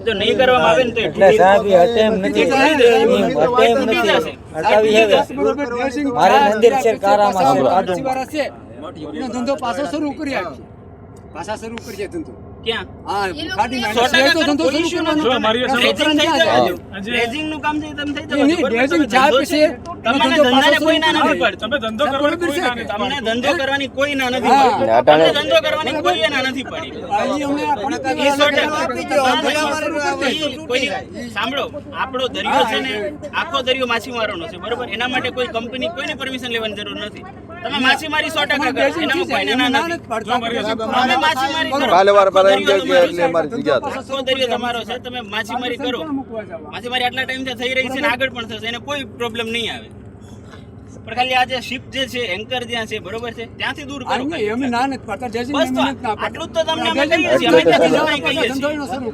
જો નહીં કરવામાં આવે ને તો એટલે સાહેબ એ હટે એમ નથી હટાવી હવે મારે મંદિર છે કારામાં છે બાજુમાં છે એનો ધંધો પાછો શરૂ કરી આપી પાછા શરૂ કરીએ ધંધો ક્યાં હા ગાડી માં તો ધંધો શરૂ કરવાનો જો અમારી રેઝિંગ નું કામ છે તમે થઈ જશે રેઝિંગ ચા પીશે તમને ધંધાને કોઈ ના નથી પડતું તમે ધંધો કરવાની કોઈ ના નથી તમને ધંધો કરવાની કોઈ ના નથી પડી તમને ધંધો કરવાની કોઈ ના નથી પડી સાંભળો આપણો દરિયો છે ને આખો દરિયો માછીમારોનો છે બરોબર એના માટે કોઈ કંપની કોઈને પરમિશન લેવાની જરૂર નથી તમે માછીમારી 100% કરો એનામાં કોઈને ના નથી તમે માછીમારી કરો કાલે વાર પર એમ કે એટલે મારી જગ્યા આખો દરિયો તમારો છે તમે માછીમારી કરો માછીમારી આટલા ટાઈમથી થઈ રહી છે ને આગળ પણ થશે એને કોઈ પ્રોબ્લેમ નહીં આવે પણ ખાલી આ જે શિપ જે છે એન્કર જ્યાં છે બરોબર છે ત્યાંથી દૂર કરો અમે ના નથી પડતા બસ તો આટલું જ તો તમને અમે કહીએ છીએ અમે ક્યાં બીજું કંઈ કહીએ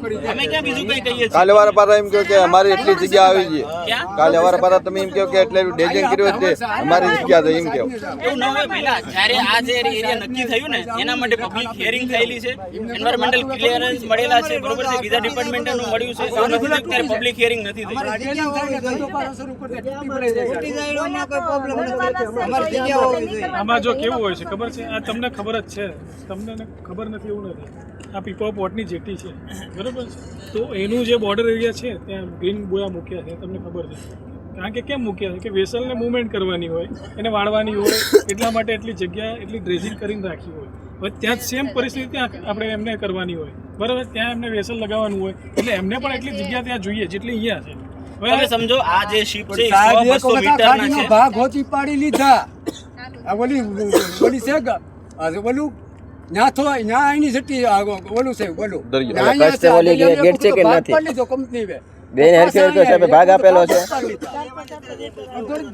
છીએ અમે ક્યાં બીજું કંઈ કહીએ છીએ કાલે વાર પર એમ કહો કે અમારી એટલી જગ્યા આવી છે ક્યાં કાલે વાર પર તમે એમ કહો કે એટલે ડેજિંગ કર્યું છે અમારી જગ્યા છે એમ કહો એવું ન હોય પહેલા જ્યારે આ જે એરિયા નક્કી થયું ને એના માટે પબ્લિક હિયરિંગ થયેલી છે એન્વાયરમેન્ટલ ક્લિયરન્સ મળેલા છે બરોબર છે બીજા ડિપાર્ટમેન્ટનું મળ્યું છે એવું નથી અત્યારે પબ્લિક હિયરિંગ નથી થઈ આમાં જો કેવું હોય છે ખબર છે આ તમને ખબર જ છે તમને ખબર નથી એવું નથી આ પીપા પોર્ટની જેટી છે બરાબર છે તો એનું જે બોર્ડર એરિયા છે ત્યાં ગ્રીન બોયા મૂક્યા છે તમને ખબર છે કારણ કે કેમ મૂક્યા છે કે વેસલને મૂવમેન્ટ કરવાની હોય એને વાળવાની હોય એટલા માટે એટલી જગ્યા એટલી ડ્રેઝિંગ કરીને રાખી હોય હવે ત્યાં સેમ પરિસ્થિતિ ત્યાં આપણે એમને કરવાની હોય બરાબર ત્યાં એમને વેસલ લગાવવાનું હોય એટલે એમને પણ એટલી જગ્યા ત્યાં જોઈએ જેટલી અહીંયા છે હવે સમજો આ જે શિપ છે 100-200 ગાડીનો મીટરના ભાગ હોતી પાડી લીધા આ ઓલી છે ઓલું ન્યા તો ન્યા એની જટી ઓલું છે ઓલું ગેટ છે કે નથી લીધો કંપની બેન હરખી હરખી સાહેબ ભાગ આપેલો છે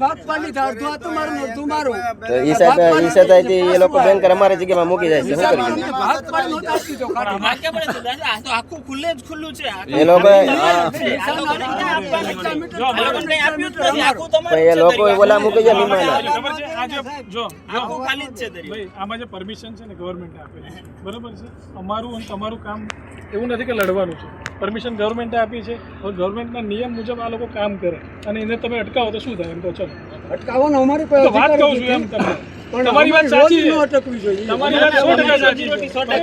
ભાગ પાડી લીધા અડધું આ તમારું અડધું મારું તો ઈ સાથે એ લોકો બેંકર અમારી જગ્યામાં મૂકી જાય છે શું કરીએ ભાગ પાડી નહોતા આપી દો ભાગ ક્યાં પડે છે દાદા આ તો આખું ખુલ્લે જ ખુલ્લું છે એ લોકો આ લોકોને ક્યાં આપવાનું છે આ લોકોને કંઈ આપ્યું જ નથી આખું તમારું એ લોકો ઓલા મૂકી જાય લીમાના ખબર છે આ જે જો આખું ખાલી જ છે દરિયો ભાઈ આમાં જે પરમિશન છે ને ગવર્મેન્ટે આપેલી છે બરાબર છે અમારું અને તમારું કામ એવું નથી કે લડવાનું છે પરમિશન ગવર્મેન્ટે આપી છે હવે ગવર્મેન્ટના નિયમ મુજબ આ લોકો કામ કરે અને એને તમે અટકાવો તો શું થાય એમ તો ચલો અટકાવવાનો અમારી તો વાત કહું છું એમ તમને તમારી વાત સાચી છે અટકવી જોઈએ તમારી વાત 100% સાચી છે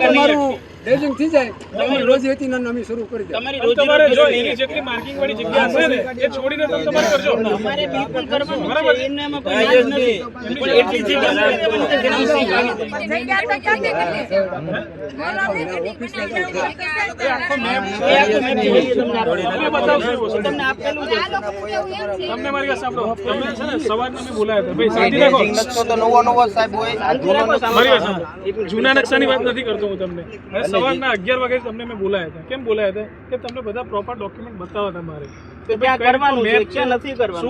તમારું ડેઝિંગ થઈ જાય તમારી રોજી હતી ને અમે શરૂ કરી દે તમારી તમારે જો રોજી એની જેટલી માર્કિંગ વાળી જગ્યા હશે ને એ છોડીને તમે તમારે કરજો અમારે બિલકુલ કરવાનું છે એને એમાં કોઈ ના જ નથી પણ એટલી જગ્યા મળે તો મને તેના વિશે તમને આપેલું છે તમને મારી વાત સાંભળો તમે છે ને સવારના મેં બોલાયા હતા ભાઈ શાંતિ રાખો મારી વાત સાંભળો જૂના નકશાની વાત નથી કરતો હું તમને સવારના 11 વાગે તમને મેં બોલાયા હતા કેમ બોલાયા હતા કે તમને બધા પ્રોપર ડોક્યુમેન્ટ બતાવવા તમારે તો ક્યાં કરવાનું છે ક્યાં નથી કરવાનું